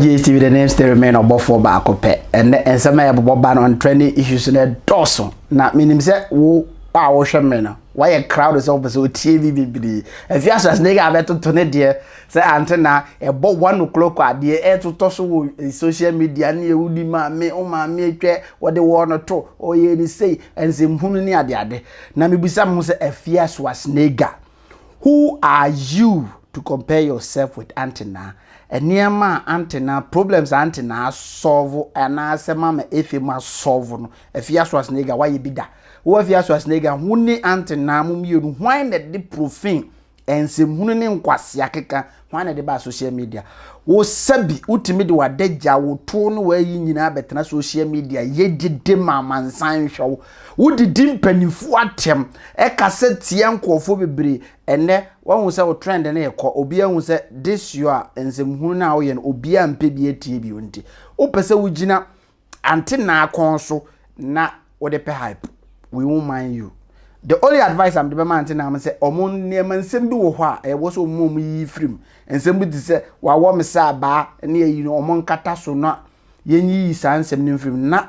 GTV, the name still remain above for back up, and some may have ban on trending issues in a dozen. Not meaning say, who are men? Why a crowd is over so TV? If you ask us, nigga, I better turn it dear. Say Aunty Naa, about 1 o'clock at the air to toss social media near Woody me, oh my me, what they want to, or ye say, and say, Munini at the other. Now, maybe some say Afia Schwar. Who are you to compare yourself with Aunty Naa? And near my Aunty Naa problems Aunty Naa solve and I say mama if you must solve no Afia Schwar why you be that who Afia Schwar who ni Aunty Naa mum you why that the profane and say hunni nkwasi akeka why na the ba social media wo sabi ultimate wa deja wo to no wa yi nyina betena social media ye dide mamansan hwo wo didi mpanifo atem e kase tie nkofo bebre ene won say wo trend na ekọ obi ehun say this you are ensem hunu na wo ye obi ampe bi etie bi onti wo pese wo gina Aunty Naa konso na wo de pe hype we won't mind you. The only advice I'm giving Aunty Naa say omon neman nsem bi wo ho a e wo so omom yi frim nsem bi say wa wo me sa ba na yi no omon kata so na yenyi yi sa nsem nim frim na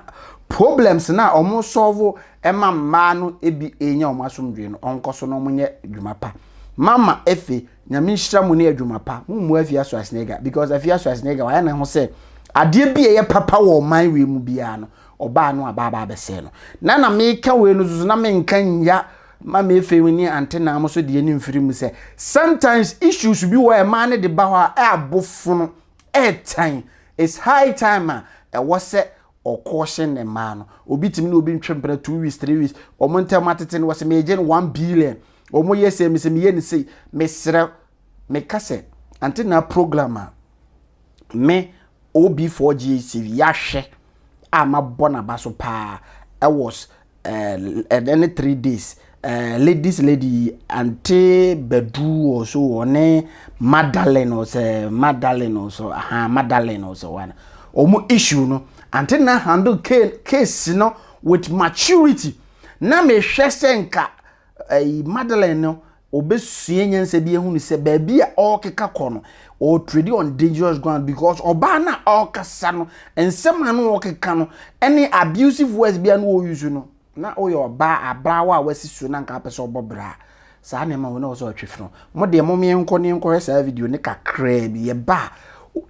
problems na omon solve ema ma no ebi enya omasomdwe no onkoso no monye adwuma pa mama efe nyame nhira mu ne adwuma pa mu Afia Schwar because Afia Schwar wa na ho say ade bi eye papa wo man we mu bia no oba no ababa bese no na me ka we no zuzu na me nkan ya mama efe we ni Aunty Naa mo so de ni mfiri mu say sometimes issues be where man de ba ho a abofo no time it's high time e wo say or caution a man obi timi no obi ntwempera 2 weeks 3 weeks o monte matete no was me gen 1 billion o mo yese me se me ye ni sei me sere me kase Aunty Naa programmer me OB4GTV ya hwe ama bona baso pa I was any 3 days lady Aunty Bedu or so one Madeleine or so Madeleine or so one omo issue no Aunty Naa handle case no with maturity na me hwese nka Madeleine no obesue nyense bi ehunu se ba bia okeka kono o trade on dangerous ground because oba na okasa no ensema no okeka no any abusive words bia no use no na oyo ba abrawa wasisu na nka pese obobra sa na ma wona oso atwefro mo de mo me enko ne enko sa video ne kakra bi ye ba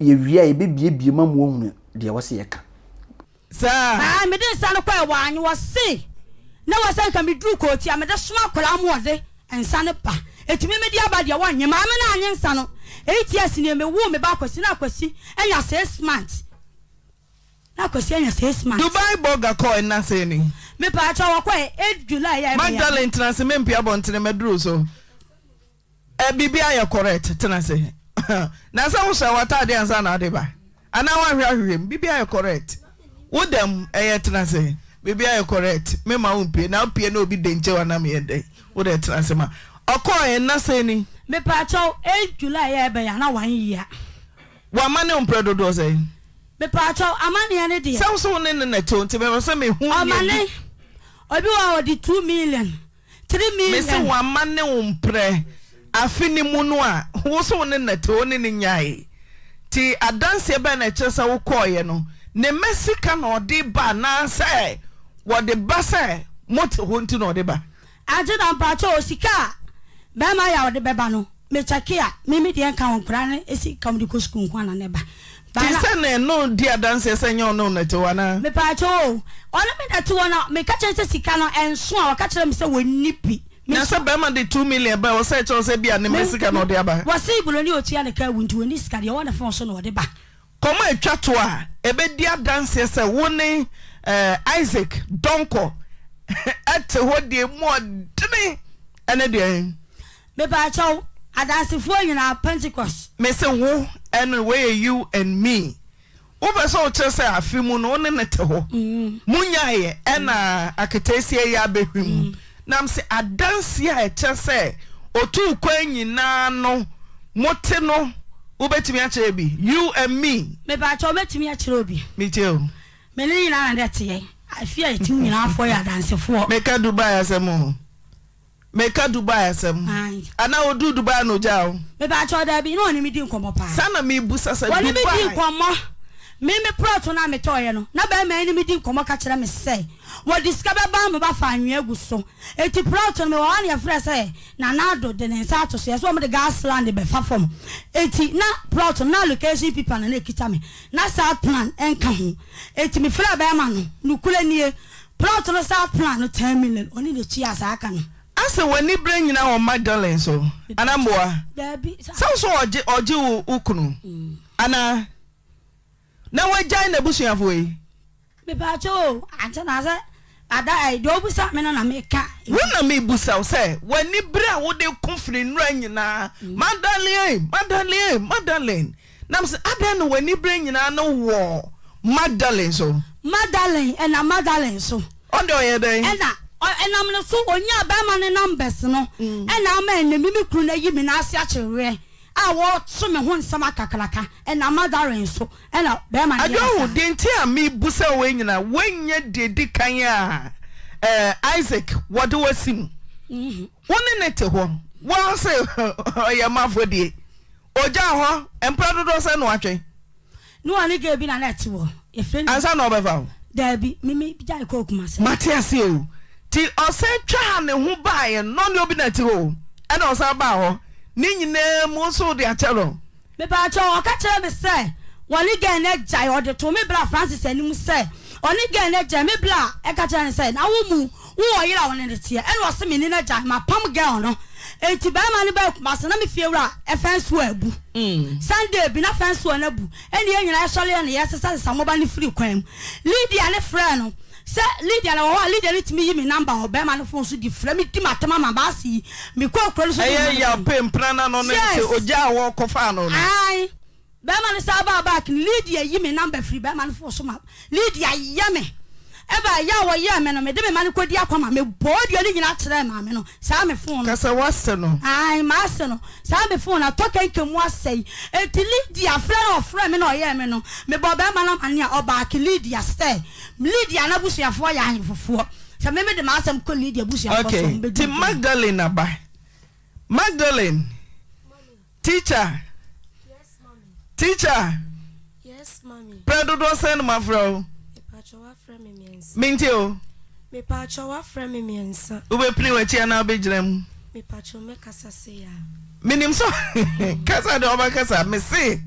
ye wia ye bebie ma mo ohunu de wose yeka sa me de sa no kwa wanyi wose na wose kan bi dru ko ti amede soma kwala mo de ensa ne pa etimi me di aba de wanye ma me na anye nsa no 8 years ne me wo me ba kwasi na kwasi enya 6 months na kwasi enya 6 months Dubai burger call na say ni me pa cha wo kwa 8 July ya Magdalene trans me mpia bontene medru so bibia ya correct tena say na sa wo sha wata de ansa na de ba ana wa hwahwem bibia ya correct wo dem tena say bibia ya correct me ma umpie na upie na obi denche wa na me yende wo de tena say ma okoye na say ni me pa cha 8 July ya be ya na 1 year wa mane umpredo do say me pa cha amane ya ne de so ne ne to nti me say me hu amane obi wa odi 2 million 3 million me say wa mane umpre afini mu no a wo so ne ne to ne ne nyai ti adanse be na chesa wo koye no ne mesika na odi ba na say wo de ba say moto ho nti na odi ba aje na pa cha osika ba ma ya odi beba no me chakia me de enka won kra ne esi kam di ko school kwa na ne ba ti se ne no di adanse se nyo no na te wana me pa cha o ona me na te wana me ka che sika no enso a ka chere me se wonipi na se ba ma de 2 million ba o se che o se bia ne mesika no de aba wo se ibulo ni otua ne ka wunti woni sika de wona fon so no de ba koma etwa to a ebe di adanse se woni Isaac Donko ate ho de mo dene ene de me ba chaw adansefo nyina Pentecost me se wo anyway you and me wo be so che se afimu no ne nete ho munyaye ena aketesie ya behwim nam se adanse a che se otu kwa nyina no mote no wo betimi a che bi you and me ba chaw betimi a chere obi me tell me ni nyina na dete Afia iti nyina afọ ya dansefo meka Dubai asem meka Dubai asem ana odu Dubai no jao me ba cho da bi no ni mi di nkomo pa sana mi bu sasa Dubai woni mi di nkomo me plot na me toye no na ba ma ni me di komo ka kire me say wo discover ba me ba fa anwe agu so eti plot no me wa na frɛ say na do de ne nsa to so ye so me de gas land be fa fom eti na plot na location people na ekita me na south plan enka ho eti me frɛ ba ma no nukule nie plot no south plan no 10 million oni de chi asa aka no ase wani bra nyina o Magdalene so anamboa so oje ukunu ana na wajai na busuafo yi me ba cho anta na say ada ai do busa me na me ka wona me busa say wani bra wo de konfiri nra nyina Magdalene nam say ada no wani bra nyina no wo Magdalene so Magdalene so ondo ye den enam no so onya ba ma ne numbers no ena ma ene mi kru na yi mi na ase a kyewe a wo so me ho nsama kakraka ena Magdalene so ena ba ma ne ajo de nti a mi busa we nyina wenye de kan a Isaac what do wasim woni ne te ho wo se ya mafodie oja ho emprado do se no atwe no ani ga bi na net wo e friend ansa no befa da bi mi jai ko kuma se Matias o ti ose twa ne ho baaye no ne obi na ti ho e na osa ba ho ni nyina mu so de achelo me ba cho o ka kire me se woni ga na jai o de to me bra Francis anim se oni ga na jai me bla e ka kire se na wo mu wo yira woni de tie e na o se me ni na jai ma pam girl no eti ba ma ni ba kuma se na me fie wura e fence wo abu Sunday bi na fence wo na bu eni enyina e sole na ye sesa sa mo ba ni free kwam Lydia ne frɛ no se Lydia na wo Lydia ni timi yi mi number o be ma no phone so di frɛ mi di matama ma ba si mi ko kwro so ya pempra na no ne se oja wo kofa no ai be ma ni sa ba Lydia yi mi number free be ma no phone so ma Lydia ye me eba ya wo ye me no me de me ma ni kodi akoma me bodio ni nyina kire ma me no sa me phone kasa wase no ai ma se no sa me phone na toka nkemu asai eti Lydia frɛ me no ye me no me bo be ma na ane a oba ki Lydia stay Lydia na busuafo ya ahemfofo se me de ma asem ko Lydia busuafo so okay ti Magdalene aba Magdalene teacher yes mommy teacher yes mommy predo do send my fro minti o me pacho wa frɛ me miensa ube pni wachi ana obejram me pacho me kasa se ya minim so kasa de oba kasa me se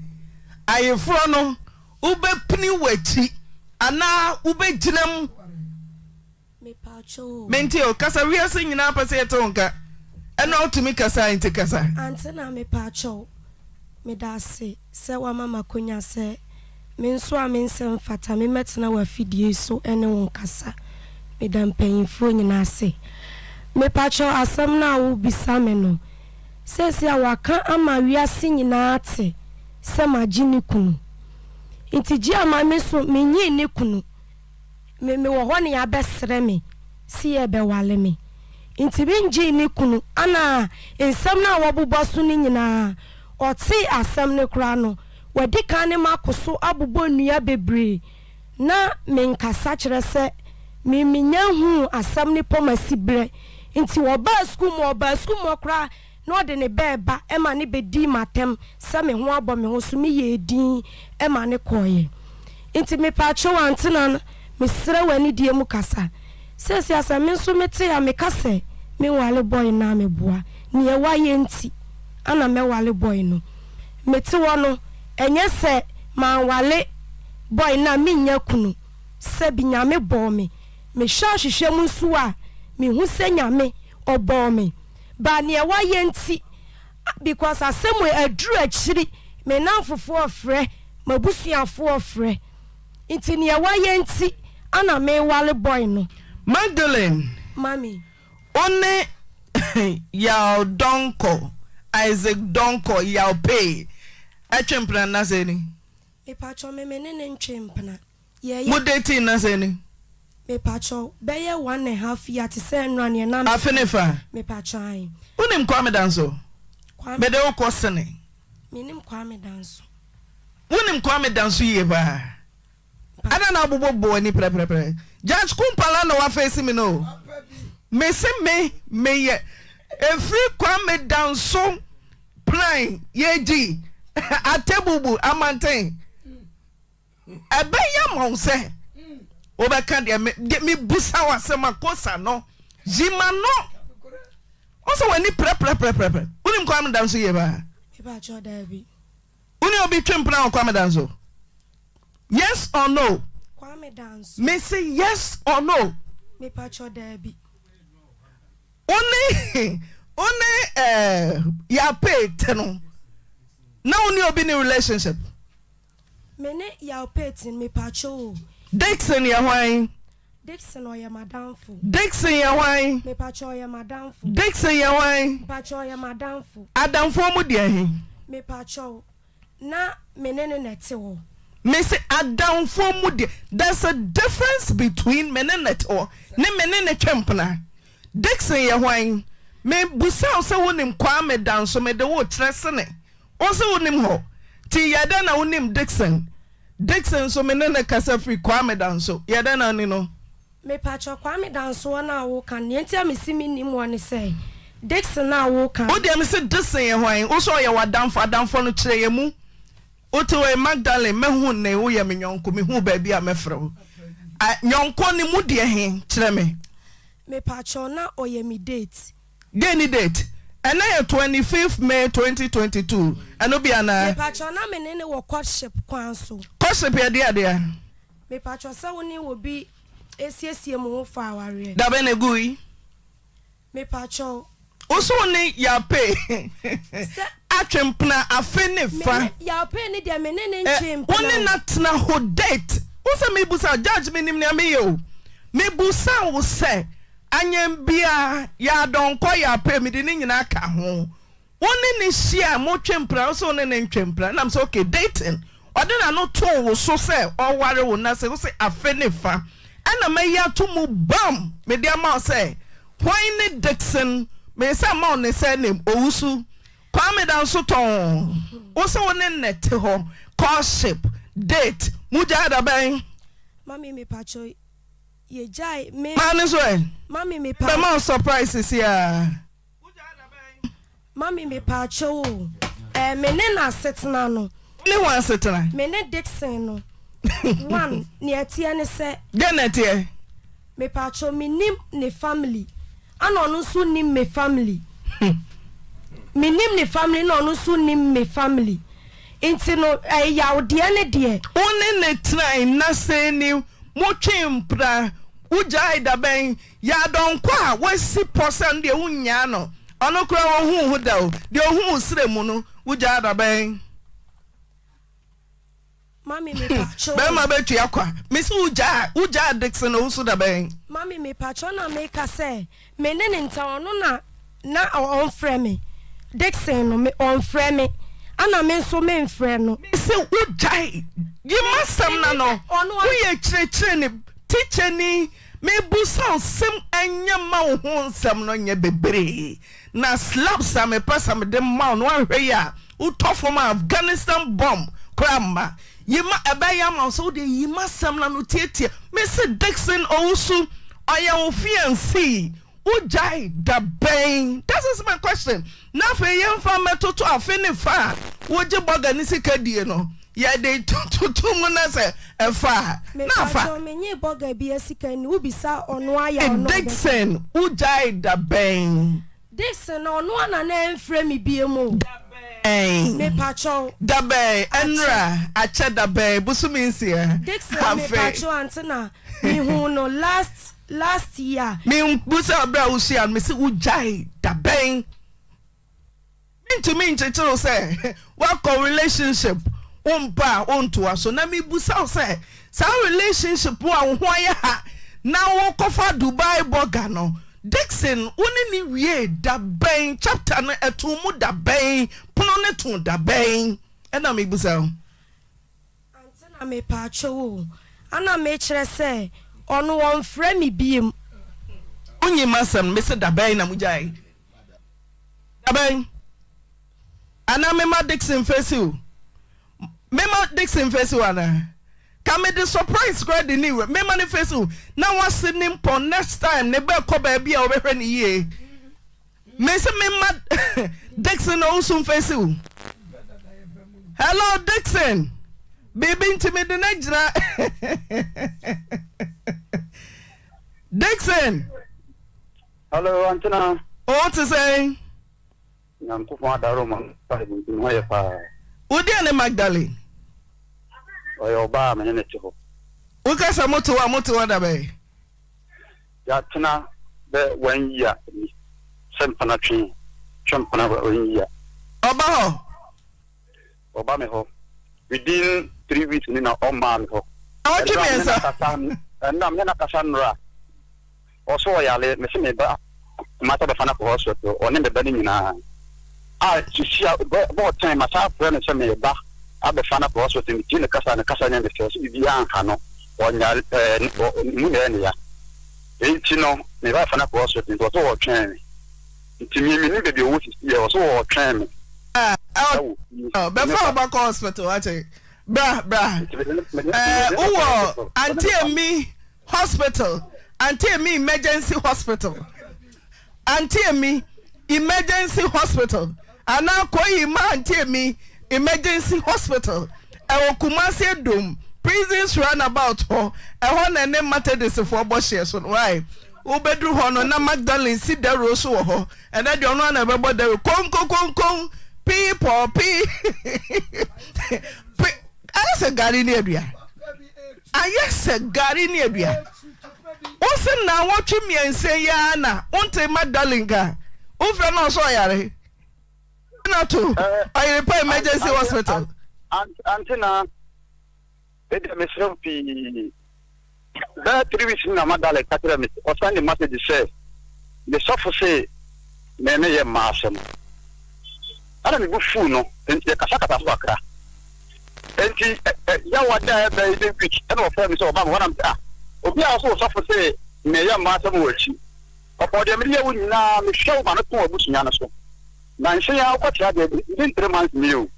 ayefro no ube pni wachi ana ubejram me pacho minti o kasa wiase nyina pase etonka ena otumi kasa inti kasa Aunty Naa me pacho me da se wa mama konya se me nso a me nsem fata me metena wa fidie so ene won kasa me dan panyimfo nyina se me pacho asam na wo bisa me no sesi a waka ama wiase nyina ate se magini kunu intiji ama me so me nyi ne kunu me wo ho ne ya besere me si e be wale me inti binji ne kunu ana ensam na wo bobɔ so ne nyina ɔte asam ne kura no wadi kan ne makoso abobɔ nnua bebre na menkasa kyerɛ sɛ meminya hu asam ne pomasi bre nti wo ba school mo kura na ɔde ne bɛɛba ɛma ne bedi matem sɛ me ho abɔ me ho so me yɛ din ɛma ne kɔye nti me paatwo Aunty Naa me srɛ wani die mu kasa sɛsi asa me nso mete ya me kasa me wale boy na me boa ne ye wa ye nti ana me wale boy no mete wo no enye se ma wale boy na me nya kunu se bi nyame bɔ me hwehwɛ mu nso a me hu se nyame ɔbɔ me ba ne wa ye nti because asɛm we aduru akyiri me namfofo ofrɛ mabusuafo ofrɛ nti ne wa ye nti ana me wale boy no Magdalene mami one yaw donko Isaac donko yaw pay atwempna na seni me pacho me ne ntwempna ye mo dating na seni me pacho be ye 1.5 year te say nwa ne na afenefa me pacho ai unim kwame danso be de ukosene minim kwame danso unim kwame danso ye ba ana na bobo ani pre judge kumpala no wa face me no me se me ye every kwame danso plan ye ji atebubu amanten Ebeya mo se. Obeka de me busa wasema kosa no. Jima no. Also when ni pre. Unim kwame danso ye ba. Me ba cho David. Uni obi twempna kwame danso. Yes or no? Kwame dance. Me say yes or no? Me pa cho David. Only ya pay teno. Now only obi in relationship. Me ne ya pay tin me pa cho. Dixon ya wine. Dixon or ya madam fu. Dixon ya wine. Me pa cho ya madam fu. Dixon ya wine. Pa cho ya madam fu. Adam for mu dia. Me pa cho. Na me ne nete wo. Me say Adam for mu dia. There's a difference between menenet or ne menene twempna. Dixon ya wine. Me busa se wonim kwame dan so me de wo tresene. O se wonim ho. Ti yada na wonim Dixon. Dixon so me ne kasa free kwame dan so. Yada na ni no. Me pacho kwame dan so na wo kan. Ntia me simi nim woni say. Dixon na wo kan. O de me say Dixon ye hwan. O so ye wadamfo no kire ye mu. O to we Magdalene mehu ne wo ye me nyonko me hu ba bia mefrew. Nyonko ni mu de he kire me. Me pacho na oye mi date. Any date. And now 25th May 2022. And no be ana. Me pacho na me ne wo courtship kwan so. Courtship ya dia. Me pacho se woni wo bi esiesie mu fa aware. Da be na gui. Me pacho. Oso ni ya pay. Atwempna afene fa. Ya pay ni dia me ne nchempna. Woni natna ho date. Oso me busa judge me nim na me yo. Me busa wo se anyem bia ya donko ya pay me de ni nyina ka ho. Woni ni share mo twempra so ne ntwempra na so okay dating. Odena no to wo so se o ware wo na se wo se afene fa. Ana me ya to mu bam me dia ma se why ne Dixon me say ma on say name owusu kwame dan so ton wo se wo ne net ho courtship date muja da ben mami me pacho ye jai me man so mami me pa ma surprises ya muja da ben mami me pacho me ne na setna no ni wan setna me ne Dixon no one ni atia ne se genetie me pacho me nim ne family ana onu so nim me family me nim ne family na onu so nim me family inti no ya de ne de one ne try na se ni mo twempra ujai da ben ya don kwa wasi person de unya no ono kura wo hu da o de hu sire mu no ujai da ben mami me pacho be ma betu yakwa me si uja Dixon o so da ben mami me pacho na me ka se me ne nta ono na on frɛ me Dixon no me on frɛ me ana me so me frɛ no me si uja you masam na no wo ye kire ni teacher ni me busa sem anya ma wo ho nsam no nya bebre na slap sam me pasa me de ma no ahwe ya utofo ma Afghanistan bomb krama yima ebeya ma so de yima sam na no tietie me se Dixon owusu oya wo fiancé ujai da ben. That is my question. Na fe yemfa metoto afene fa woje boga ni sikadie no ya de tutu mu na se efa na fa me nye boga bi asika ni ubisa ono aya ono Dixon ujai da ben. Dixon ono ana na enfre mi biemu me pacho dabe enra ache dabe busumi nsia Dixon me pacho antena mi hu no last year me busa bra usia me se ujai dabe into me nchechero say what relationship umpa onto aso na me busa say sa relationship wo ahwan ha na wo kofa Dubai burger no Dixon woni ni wie da ben chapter no etumu da ben pono ne ton da ben ena me busa antena me pacho ana me kire say ono won frɛ me biem onyi masam me se da ben na mujai da ben ana me ma Dixon fesiu ana come the surprise grade ni we me manifest na wase nim po next time ne be ko ba bia obehwe ni ye me se me ma Dixon also face you hello Dixon Baby intimate na Dixon. Hello, Aunty Naa. What to say? I'm going to Roma. Udi Magdalene. Or your bar, man, in it. Uka Samoto, what bay? Yatina, the 1 year. Sempana tree. Champana 1 year. Obaho. Obama. Within 3 weeks, in our man. What you mean, sir? And I'm not a Cassandra. Also, I let me see me back. Matter of an hospital or in the bedding. I see about time myself, friend, and send me back. I'll be fan of hospital in the Casa and Casa and the first young Hano or Munia. Ain't you know, never fan of hospital, it was all training. To me, maybe you was all training. Before back hospital, I say, bra. Aunty me hospital. Aunty me emergency hospital. Aunty me emergency hospital. And now aunty me emergency hospital. I will Kumasi Doom. Prisons run about her. I want a name matter this for Boshes. Why? Ubedru Hono na Magdalene sit there also ho. And then you know about the Kong. People. I say Garini area. I say Garini area. Ose na watch me and say yana unte Magdalenga. Ufe no so yare. Na to. I repair emergency hospital. Aunty Naa. It is me. That 3 weeks na Magdalene katira me. O send the message say the suffer say me ye masem. Ara me bu fu no enti kasa kasa so akra. Enti ya wada be the week e no fa me so ba wana me obi a so suffer say me ye masem wo chi. Opo de me ye wo nyina me hwe ba no to abusunya no so. Na nse ya kwatia de within 3 months me o.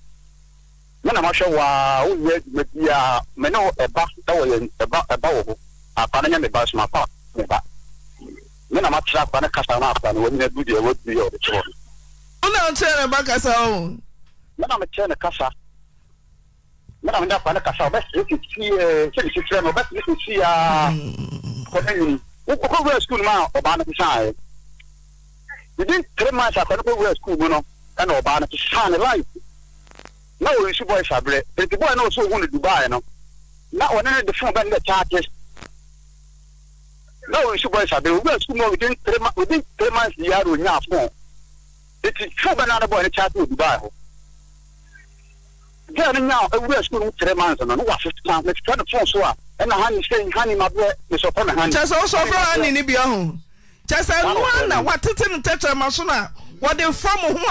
Me na ma hwe wa wo ye me bia me no eba da wo ye eba wo. Apa na nya me ba so ma pa me ba. Me na ma tra pa na kasa na apa na wo ni du de wo du ye o de cho. Una nchere bakasa o. Mana me chere kasa. Mana me da pa na kasa ba si si tre no ba si ya. Ko ni. Ko go school ma o ba na ti sai. Within 3 months I go school no. And o ba na ti sai life. Na o isi boy sabre. The boy no so go to Dubai no. Na o na the phone ba na charges. Na o isi boy sabre. We go school no within 3 months ya ro nya phone. It is true banana boy in chat with Dubai. Getting now, we're school 3 months and no 50 pounds. Let's try to phone so and a honey saying, honey, my boy is upon a hand. Just also for honey, Nibio. Just one, what to tell Masuna, what they from who?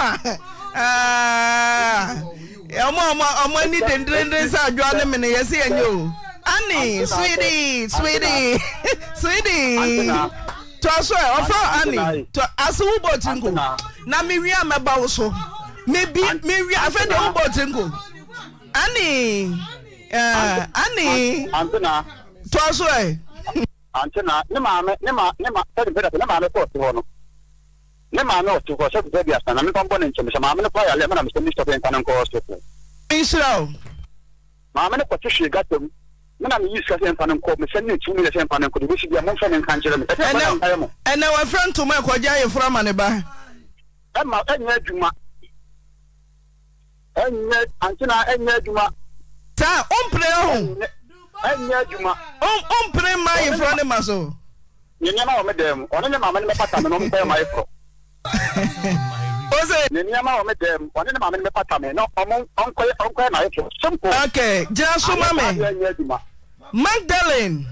I'm money than dress are drawing in the see and you. Annie, sweetie. To aswe offer Annie to asu botingo na me wi ameba wo so maybe me wi afa de wo botingo Annie Aunty Naa to aswe Aunty Naa ne ma tell better ne ma me ko to no ne ma no to ko so be bia sana me kombo ne nche ma me ko ya le na me so stop en kan ko hospital Israel ma me ko tshi gatem Mana me use kasi empa nko me send 2 million empa nko de bi bia mo fa ne kan kire me ene wa friend to me ko ja ye fra ma ne ba e ma enya adwuma Aunty Naa enya adwuma ta ompre ho enya adwuma ompre ma ye fra ne ma so nyenya ma o me dem ono ne ma me pata me no mpe ma ekro Ose nyenya ma o me dem ono ne ma me pata me no onko na ekro simple okay ja so ma me Magdalene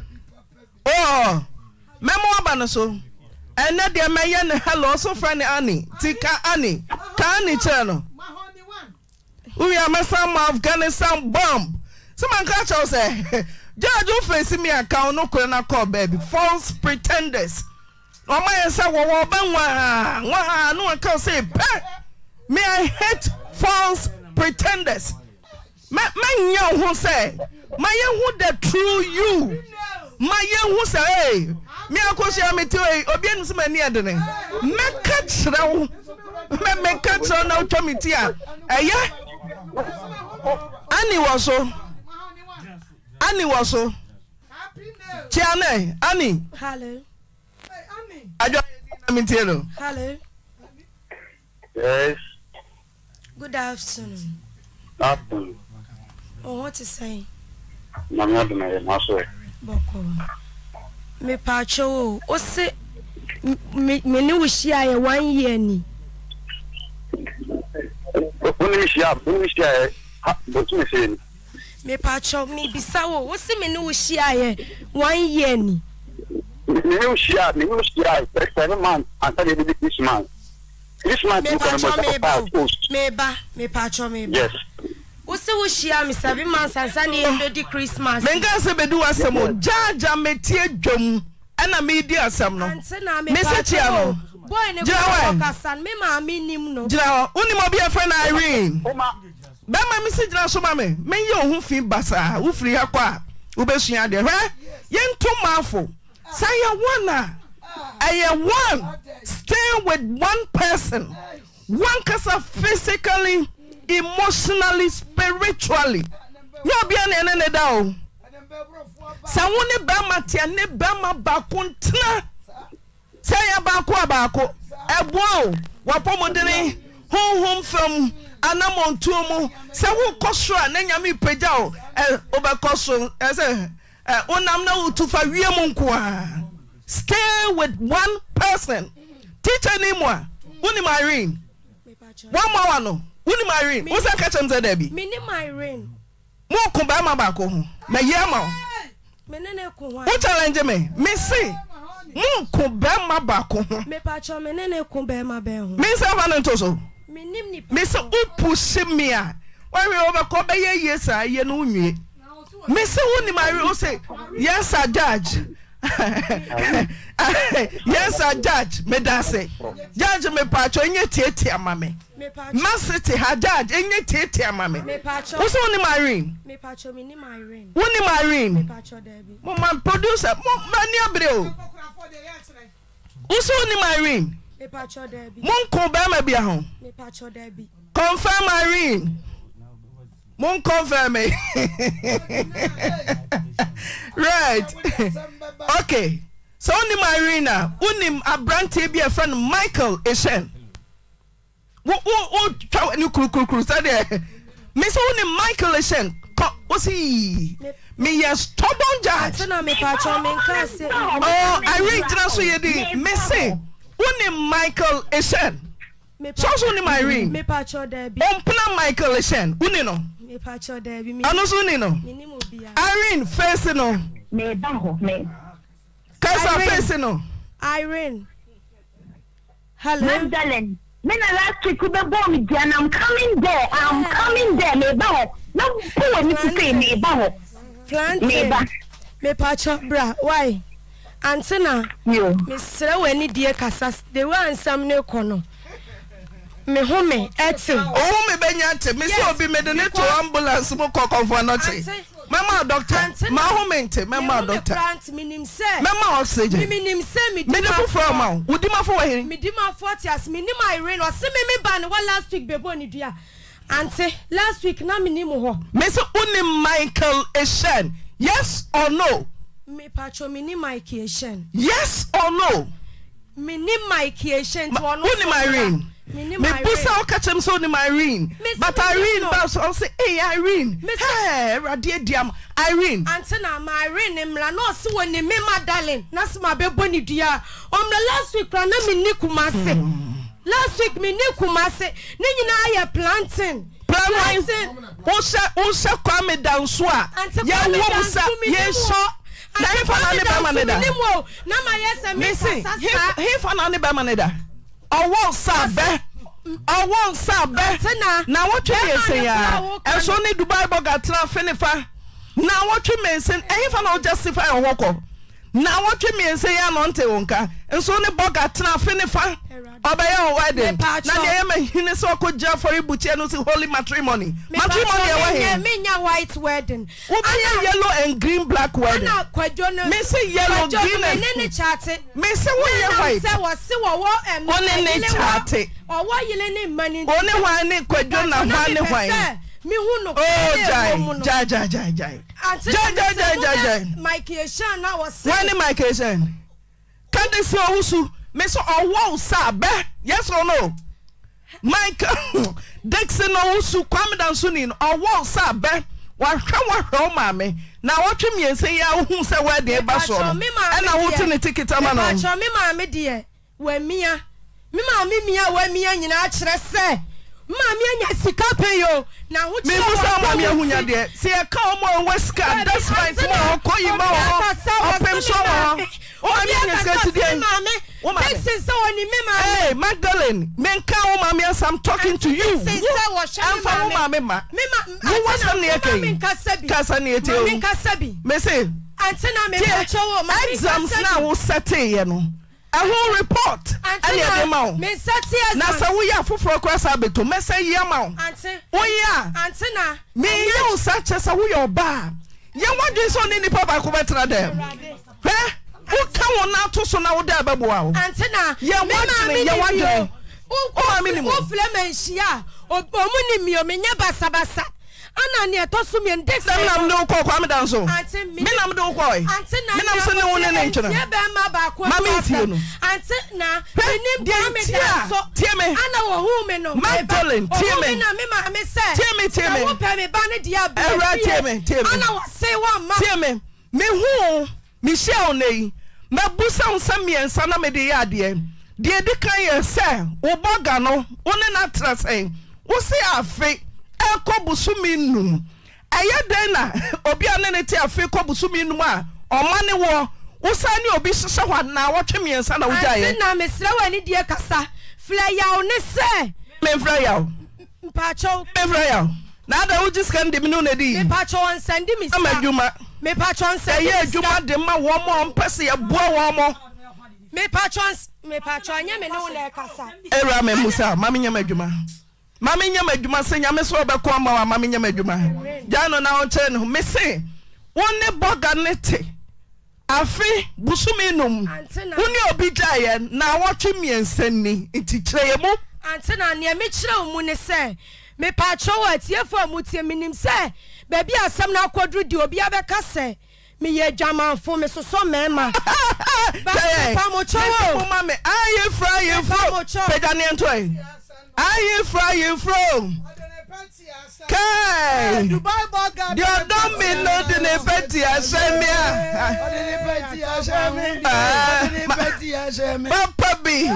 oh memo aba no so ene de meye ne hello so friend Annie tika Annie ka Annie channel we are some Afghanistan bomb someone catch us say judge you face me account no ko na call baby false pretenders o my say wo ban wa no can say me I hate false pretenders me nya ho say my who the true you my who say hey me akosia me tell obi enu se mani adene me ka kire wo me ka kire na utwa me ti a eye Annie was so Annie was so. Chiane, Annie. Hello. I just Hello. Yes. Good afternoon. Afternoon. Oh, what is saying? Mama do my maso. Boko. Me pacho. O se me ni wushia ye 1 year ni. Uni shia. But me say. Me pacho me bisawo. O se me ni wushia ye 1 year ni. Me shia. 7 months until the this month. This month Me you can me pacho me ba. Yes. O se wushia me 7 months and the Christmas. Menga se bedu asemo jaja metie dwom ana me di asem no. Me se chia no. Boy ne ko kasan me ma me nim no. Jira uni mo bia friend Irene. Ba ma me se jira so ma me. Men ye ohun fi basa. Wo firi ha kwa. Wo besua de. Hwe? Ye ntomafo. Say one. One. Stay with one person. One kasa physically, emotionally, spiritually. No be an da o. Sa woni ba matia ne ba ma ba kontena. Say ya ba ko abako. Ebo wa pomodene honhom fam anamontuomo. Say wo kosro na nyame pagya o. Obekoso say onam na utufa wiem nko a. Stay with one person. Teacher Nimwa, Uni Irene. One more no. Uni Irene. What's that catch him Debbie? Me name Irene. Mo kumba ma ba ko ho. Me yema. Me nene ko wa. What challenge me? Me say. Mo kumba ma ba ko ho. Me pacho me nene ko be ma be ho. Me say van to so. Me nim ni. Me say upush me a. Why we over ko be ye sa ye no nwie. Me say Uni Irene o say, yes sir judge. Yes, a judge, me da say. Judge me pacho enye tietia mame. Masity ha judge enye tietia mame. Me pacho. What's on Irene? Me pacho me name Irene. Woni Irene. Me pacho Debbie. Mo man producer, mo mani abreo. What's on Irene? Me pacho Debbie. Mon ko ba ma bia ho. Me pacho Debbie. Confirm Irene. Mon confirm me. Right. Okay. So unim Irina, unim abrante bi a friend Michael Eshen. Wo twa ni kuru say there. Me so unim Michael Eshen. What's he? Me yes stubborn judge. Na me pacho me nka se. Oh, Irene jina so ye di. Me say unim Michael Eshen. So unim Irene. Me pacho Debbie. Ompna Michael Eshen. Uni no. Me pacho Debbie. Ano so uni no. Me nim obi a. Irene face no. Me ba ho me. Kasa face no. Irene. Hello. Magdalene. Me na last week we be born me and I'm coming there. Me ba ho. No who me to say me ba ho. Me ba. Me pacho bra. Why? Aunty Naa. Yo. Me sere we ni die kasa. The one sam ne kono. Me home etim. Oh me benyante. Me so obi me de ne to ambulance mo kokofo no che. Mama doctor. Ma home ente. Mama doctor. Minim se. Mama oxygen. Minim se me Me de fo ma. Udi ma fo wa here. Me di ma 40 as me nim Irene o se me ban one last week bebo ni dua. Ante last week na me nim ho. Me so uni Michael Eshen. Yes or no? Me pacho me nim Mike Eshen. Yes or no? Me nim Mike Eshen to ono. Uni Irene. Me busa o catch him so ni Irene. But Irene boss I say hey Irene. Hey radie diam Irene. Aunty Naa my Irene mla no se woni me madalen na se ma bebo ni dua. Omla last week na me ni kumase. Last week me ni kumase. Ni nyina aye planting. Planting. Kwa me danso a. Ya wo sa ye so. Na ifa na ne ba maneda. Na ma yesa me sasa. He fa na ne ba maneda. Owo sabe. Owo sabe. Na wotwe yesen ya. Eso ne Dubai boga tra fenifa. Na wotwe mensen. Efa na o justify woko. Na wotwe mensen ya no nte wonka. Eso ne boga tra fenifa. Obeye o wedding. Na de ma hine so ko ja for ibuche no si holy matrimony. Matrimony e wa here. Me nya white wedding. Ana yellow and green black wedding. Ana kwadwo no. Me say yellow green and ne chate. Me say we white. Se wo se wo one ne chate. Owo yele ne mani. One wan ne kwadwo na hwan ne hwan. me who no. Oh, Jai. Mike Yeshan, I was saying. Mike Yeshan. Can they say also, Miss Owo Sabe? Yes or no? Mike Dixon also come down soon in Owo Sabe. What come mammy? Now watch me and say, yeah, who said where they basso? And I want in the ticket. I'm me, mammy, dear. Where Mia, Mia, where Mia, you know, say. Mammy, and sika pay you. Now, what you want to do? See, I come on West Cat. That's my tomorrow. Call you more. Oh, I mean, it's going to be mammy. This is so on me, hey, Magdalene. Men come, mammy, as I'm talking to you. I'm from mammy. Who was on the king? Cassani, Missy. Exams now set a whole report. Now, so we are for cross habit to mess a yamau. Oh, yeah, Antina. Me, you such as a we are bar. You want this on any papa covetra them? Who come on now to so now there, Babuao? Antina, yeah, one oh, I mean, Flemensia, or Bomunimio, Minya Sabasa. Anna near Tosumi and Dex. I'm no call, come down so. Minam do boy. Minam so no one in nature. Mammy, Antina, Timmy, Anna, woman, Magdalene, Timmy, Anna, say one, Timmy, me who, Michelle, nay, Mabusa, Sammy, and Sana Mediadia. Dear Decay, sir, Obogano, one and not saying, what's the fate? Eko busumi num eye den na obi anene a fe ko busumi num a omane wo usani obi hye hwa na wotwe miensa na wujaye na mesra wani die kasa flayaw ne se me flayaw mpacho me flayaw na da wuji scan de minu na di me pacho on send me sa amadwuma me pacho on send ye adwuma de ma wo mo mpese ye boa wo mo me pacho anya me no na kasa era me musa mami nya madwuma Mami nyama adwuma se nyame so obekọ ama wa mami nyama adwuma jano na oche no me se wonne boga nete afi busumi num woni obi jaye na wotwe miensa ni nti kire mu antina ne me kire mu ne se me pa cho wa tiefo mu tie minim se ba bi asem na akodru di obi abeka se me ye dwamanfo me so so mema pa mo cho wo mama aye fry pedane ntoi aye fry from Kai Dubai Burger you don't mean no the petty ashemia Papa B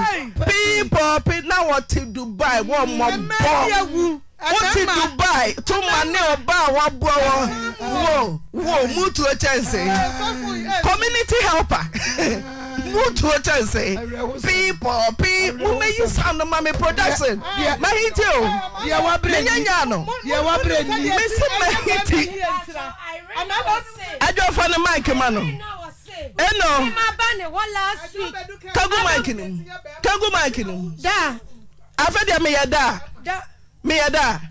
people now what to Dubai one more what in Dubai to money or bar one boy whoa move to a chance community helper move to a chance people may you sound the mommy production my hit you yeah what bring yeah what bring I just found the mic man no kagu mic da afedia me yada me yada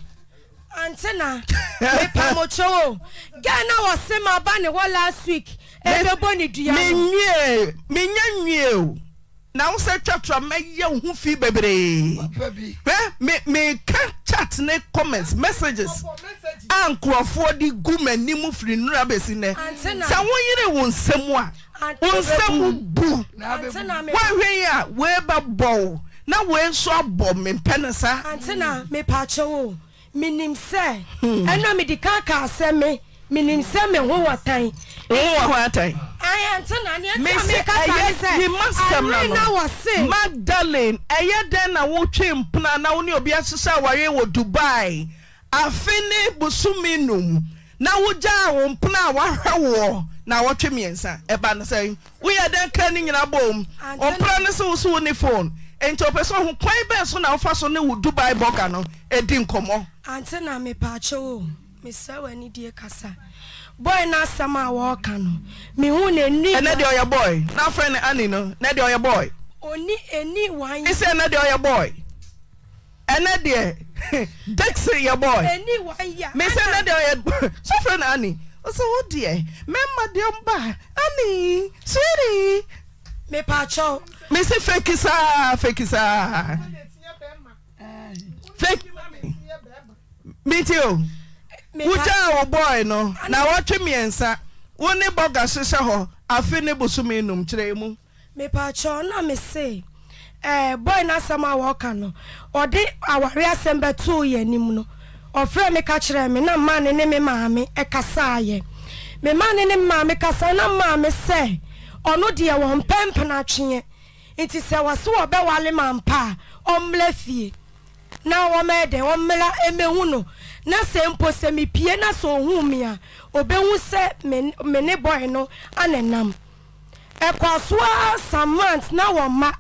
antenna me pamocho Ghana was say my bane last week ebeboni dua me nwie na wo se twatwa me ye hu fi bebre me can chat ne comments messages ankrofo di gumanimu firi nura besi ne sa won yire won nsemu a won nsemu bu wa hwe ya we ba bow na we so abọ me penesa antenna me pacho minim se eno me di kaka se me minim se me ho watan I antenna ne me kaka se we must na Magdalene eye den na wo twe mpna na wo ne obi asesa ware wo Dubai afini busuminum na wo ja wo mpna wa hwe na wo twe miensa eba no say we ya den kan nyina bom ompra ne se wo so ne phone enti opeso ho kwan be so na wo fa so ne wo Dubai burger no edi nkomo antenna me pacho me sa wani die kasa boy na sama wo ka no me hu na ni na de oya boy na friend Annie no na de oya boy oni eni wan is na de oya boy na de Dexter your boy eni wan ya me say na de oya so friend Annie so what dear memma de omba Annie sweetie me pacho me say fake fake me too Uja o boy no. Na watwe miensa. Woni boga hyehyɛ ho. Afi ne bosumi num kyerɛ mu. Me pa cho na me say boy na sama woka no. Ode aware asem beto ye nim no. Ofre me ka kyerɛ me na ma ne me maame kasa aye. Me ma ne maame kasa na maame say ono de won pempena twe. Nti se wase obewale mampa omla fie. Na wo me de omla emehu no. Na se mpo se mi pie na so hu mi a obehu se me ne boy no anenam ekwasoa samant na wo ma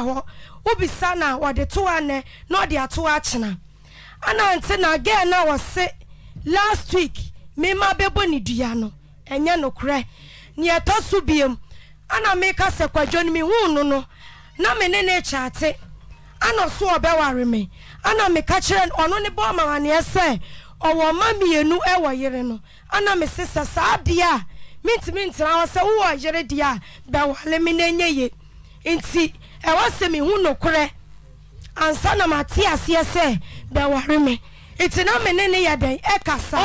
ho ubisa na wo de to ane na de ato achena ana nte na again na wo se last week me ma bebo ni dua no enye no kre ni etosu biem ana me ka se kwadwo ni mi hu no na me ne chate ana so obeware me ana me ka kire ono ne bo ma ne ese owo ma mienu e wo yere no ana me sesa saade a mintra wo se wo yere dia be wale me nenye ye nti e wo se me hu no kure ansa na mate ase ese be ware me iti na me ne ya den e kasa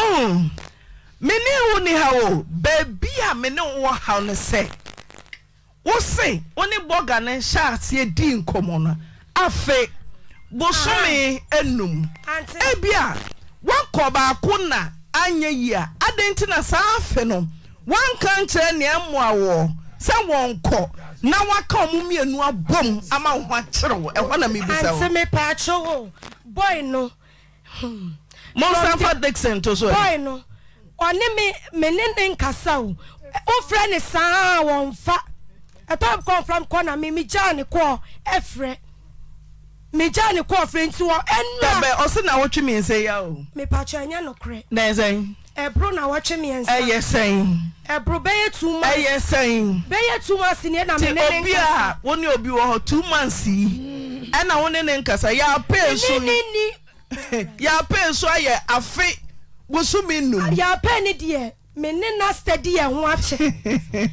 me ne wo ni ha wo baby a me ne wo ha no se wo se oni boga ne sha ase di nkomo no afe bosome enum ebia wakọ baako na anya yi a adenti na saa afe no wanka nkyerɛ ne amoawo sɛ wonko na waka omumienu abom ama ho akyerew ɛhɔ na mebisa wo anse me paacho wo boy no Monsafa Dixon to so boy no oni me ne nkasa wo ofre ne saa wonfa etop confirm ko na me jane ko efre me jane ko friend to enna be o se na wotwe mi nse ya o me pacho anya no kre na esen ebro na wotwe mi nse yesen ebro be ye 2 months yesen be ye 2 months ne na me ne obi a woni obi wo ho 2 months yi na woni ne nkasa ya pay so ya pay so aye afi wosumi num ya pay ne de me ne na study ye ho ache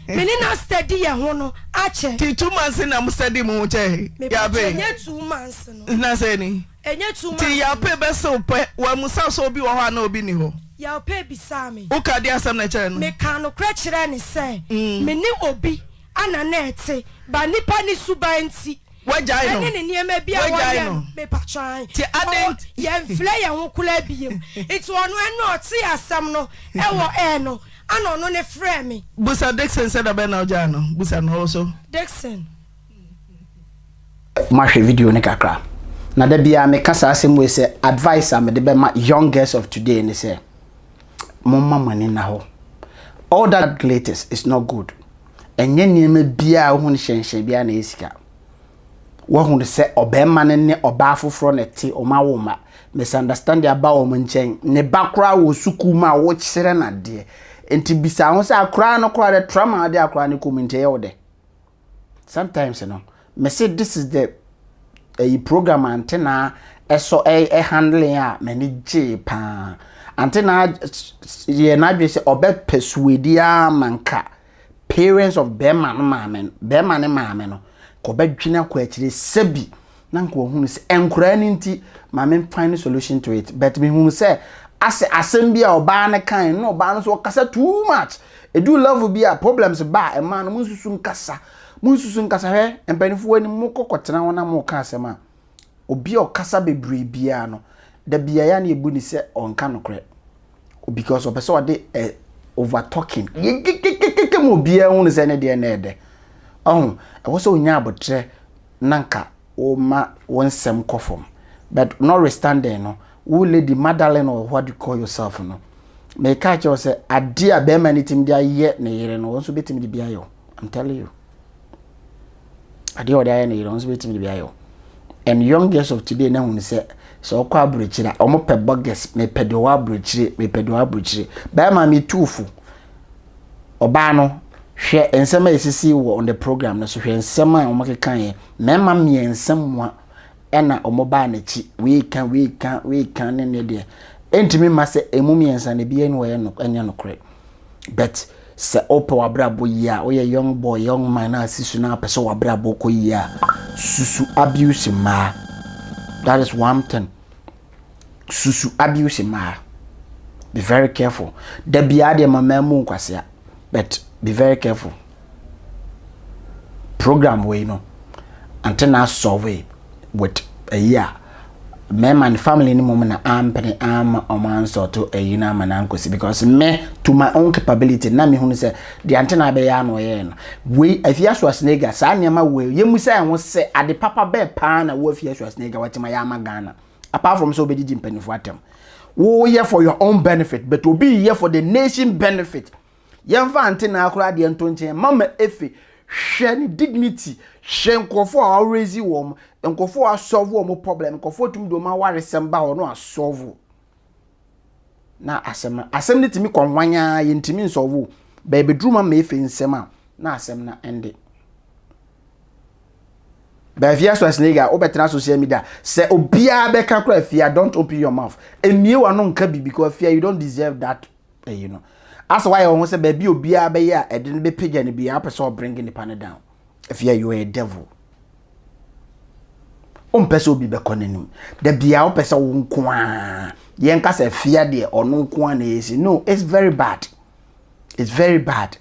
me ne na study ye ho no ache ti 2 months na mo study mo che ya pay enye 2 months no na say ni enye 2 months ti ya pay be so pe wa musa so obi wo ho na obi ni ho ya pay bisa me o ka di asam na chere no me kan no kra kire ne say me ni obi ana na ete ba nipa ni suba nti wajai no ene ne niema bia wo me patwan ti adent ye mfle ye ho kula biem it ono eno oti asam no e wo no ana ono ne frɛ me busa Dixon said about now jano busa no also Dixon ma hwe video ne kakra na da bia me kasa asem we say advice am de be ma young girls of today ne say momma mani na ho all that latest is not good enye niema bia ho ne hyenhye bia na esika wo hu se obema ne oba afoforo ne te o ma wo ma misunderstand about o nchen ne bakra wo suku ma wo kyere na de enti bisa ho se akra no kra de trauma de akra ne community ye wo de sometimes you know me say this is the program Aunty Naa eso handling a many J pa Aunty Naa ye na be say obe persuade a manka parents of bema ne maame no ko badwina ko akire sebi na nko hunu se enkura ni nti maame find solution to it but me hunu se asem bia oba ne kan no oba no so kasa too much e do love bia problems ba e man no munsusu nkasa he empanifo ani mu kokotena wona mu ka asema obi o kasa bebre bia no da bia ya na ebu ni se onka no kre because of person de over talking mo bia hunu se ne de na ede e wo so nya abotre nanka o ma wonsem kofom but notwithstanding no wo lady Madeleine or what you call yourself no me catch you say ade a be manitim dia ye ne yere no won so betim di bia yo I'm telling you ade o dia ye ne yere won so betim di bia yo and young girls of today na hun say so kwa abrochira o mo pe bogus me pe do wa abrochire ba ma me tufu oba no hwe ensema esisi wo on the program na so hwe ensema o makekan ye mema miensemwa ena o moba na chi we can ne de entimi ma se emu miensa ne bia no ye no enya no kre but se opa wabrabo ya o ye young boy young man na sisu na person wabrabo ko ya susu abuse ma that is one thing susu abuse ma Be very careful. There be ade mama mu nkwase, but be very careful. Program we no until now solve with a year. Men and family ni moment na ampene am oman so to a yina manankosi because me to my own capability na me hu say the antenna be ya no ye no we Afia Schwarzenegger sa niam we yemu say won say ade papa be pa na wo Afia Schwarzenegger watima ya magana apart from so be di mpanifo atem wo here for your own benefit but to be here for the nation benefit yemfa antenna akura de ntonche mama efe hwe dignity hwe nkofo a raise wom nkofo a solve wom problem nkofo tum do ma ware semba ho no a solve na asem ni timi konwanya ye ntimi nsolve ba bedruma ma efe nsem a na asem na ende ba Afia Schwarzenegger obetra social media say obia be ka kra Afia don't open your mouth emie wa no nka bi because Afia you don't deserve that you know. As why I want to say baby obia be ya e den be page and be ya person bringing the pan down. If you are a devil. Person be konenim. The bia o person wo nko a. Ye nka say fear de ono nko a na esi. No, it's very bad. It's very bad.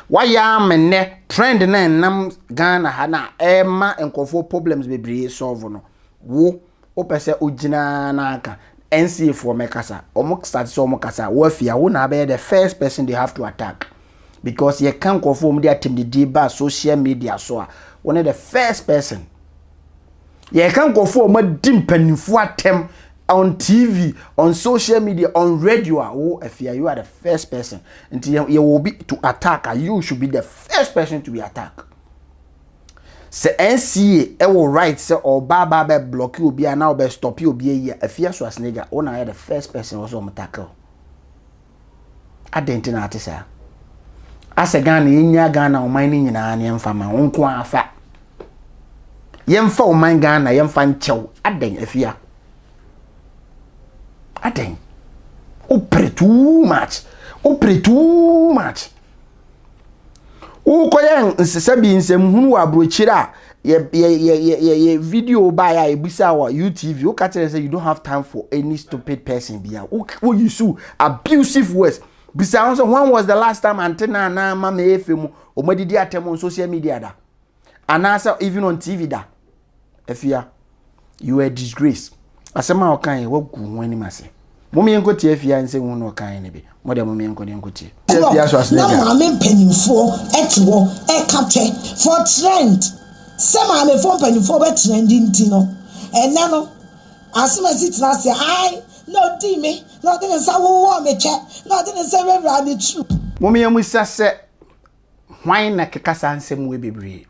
Why ya me trend na nam Ghana ha na e ma enkofo problems bebre solve no. Wo o person ogina na aka. NCA for Mekasa, Omok start so Mokasa, Wafia, who be the first person they have to attack. Because you can't conform their team the deba social media so one of the first person. You can't conform a dim penny for them on TV, on social media, on radio. Oh, Afia, you are the first person. Until you will be to attack, you should be the first person to be attacked. Se NCA e will right say or baba be block you be now be stop you be here Afia Schwarzenegger one are the first person also on tackle identity artist as a Ghana nya Ghana o man nyina na yemfa ma wonko afa yemfa o man Ghana yemfa nchew aden Afia aden o pray too much Ukoyen nsesabi nsem wa brochira ye video ba ya ebisa wa YouTube o ka tell say you don't have time for any stupid person bia who use abusive words bisa also when was the last time Aunty Naa na mama efemu o madidi atem on social media da anasa even on TV da Afia you are disgrace asema o kan wa gu wani mase Mummy enko tie Afia nse hu no kan ne bi mo de mummy enko de enko tie Afia Schwarzenegger na mama penimfo etwo ekate for trend se mama fo penimfo be trending ti no ena no asema sitina se ai no di me no de nsa wo me che no de nsa wewra me true mummy emu se hwan na kekasa nsem we bebre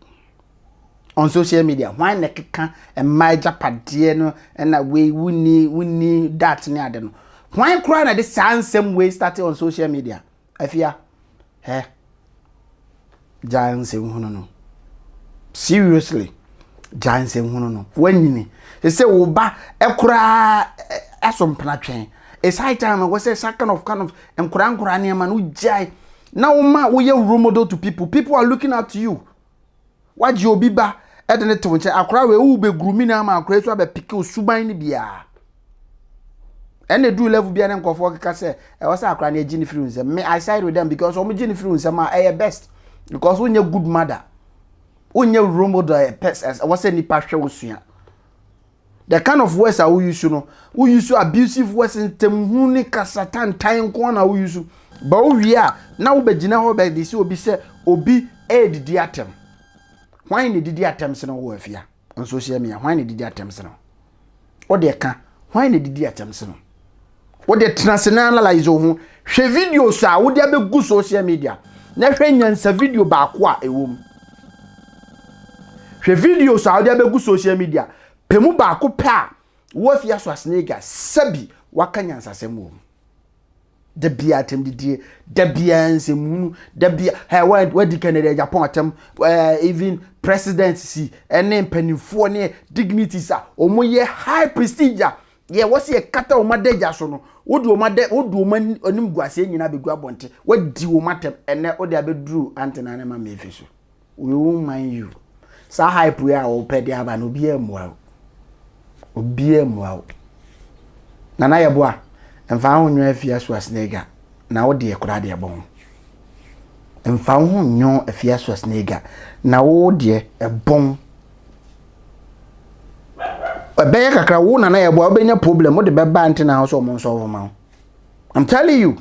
on social media hwan na keka emaja pade no na we wuni that ne ade no why cry na this same way started on social media Afia giant say no seriously giant say no when they say wo ba ekura asompna twen it's high time we say kind of enkura ne ma no jai now ma we role model to people are looking at you what you obi ba e de ne to nche akura we wo be grumi na ma akura so be pick osuban ni bia and they do level be an nkofo keka say e was akra na agi ni free unse me I side with them because o me gi ni free unse ma e best because when you good mother when you role model e pets as was any passion osua the kind of words I use no we use abusive words in temhuni kasatan tan ko na we use ba o wi a na wo begina ho be dey say obi say obi e didi atem why ni didi atem se no wo Afia on social media why ni didi atem se no o de ka why ni didi atem se no what the transnationalize ho hwe videos a wo dia be gu social media na hwe nyansa video ba ko a ewom hwe videos a wo dia be gu social media pemu ba ko pa wo Afia Schwarzenegger sabi waka nyansa semu the bia atem didi the bia nsemu the bia where the Canada Japan atem even presidency ene mpanifo ne dignities a omoye high prestige ye wose e kata o madeja so no wodu o man onim guase nyina be gua bonte wadi o matem ene o de abeduru Aunty Naa ne ma mefiso we won man you sa hype we a o pede aba no bi emwa o bi emwa o nana ye boa Mfa ho nyo Afia so asnega na wo de kura de bon. Mfa ho nyo Afia so asnega na wo de ebon. Obeye kakra wo na ye bo obenya problem wo de beba ante na so mo solve ma. I'm telling you.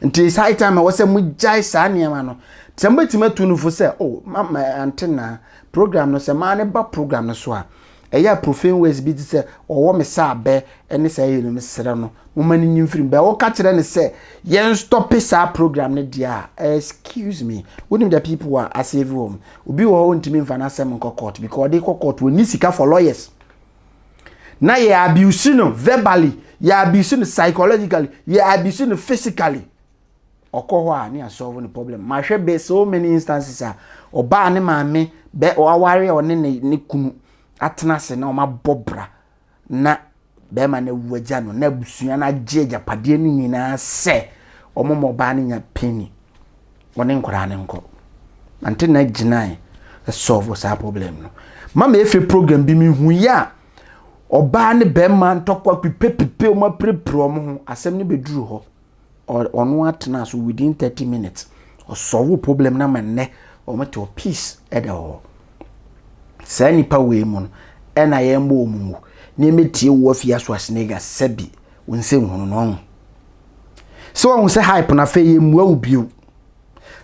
Until it's high time I was a mujai sanya no. Somebody to no for say, oh, mama Aunty Naa program no say man ba program no so a. Eya profane ways bi say or wo me sa be ene say you no me sere no. Mo mani nyimfiri be wo ka kire ne say yen stop sa program ne dia. Excuse me. Wouldn't the people are as everyone. Obi wo ntimi mfa na asem nko court because they court we ni sika for lawyers. Na ye abuse no verbally, ye abuse no psychologically, ye abuse no physically. Okoho a ni solve the problem. Ma hwe be so many instances a oba ne maame be o aware o ne kunu atena se na o ma bobra na be ma na wuagya no na busua na jeja pade ni nyina se o mo ba ne nya penny woni nkora ne nko Aunty Naa ginai solve sa problem no mama efe program bi mi hu ya oba ne be ma ntokwa pipepipe o ma prepro mo ho asem ne beduru ho onu atena so within 30 minutes or solve problem na manne o meto peace ede ho sa nipa we mu no e na ye mbo mu ne metie wo Afia so asnega sabi wonse hunu no so won se hype na fe ye mu awbio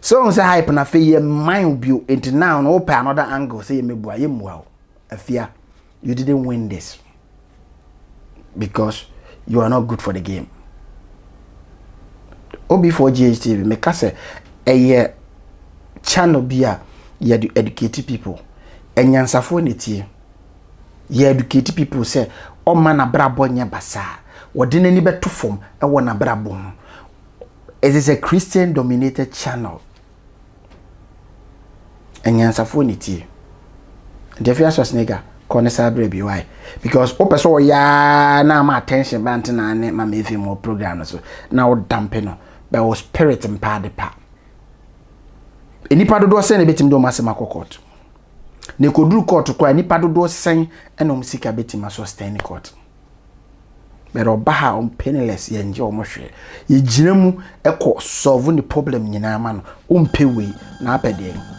so won se hype na fe ye man ubio enti now no open another angle say ye mebua ye mu Afia you didn't win this because you are not good for the game. Obi for GHTV make us a channel bia ye educate people enyansafo netie ye educate people say o man abrabo nya basa wode nani beto fom e wo na brabo. It is a Christian dominated channel enyansafo netie Afia so asnega kone sabre bi why because o person ya na ma attention ba Aunty Naa ne ma me more program so na o dampe no by our spirit and pa de pa. Enipa dodo sen betim do masema court. Ne koduru court kwa enipa dodo sen enom sika betim so stand court. But obaha on penniless ye nje omohwe. Ye ginemu eko solve the problem nyina ma no umpe we na apede.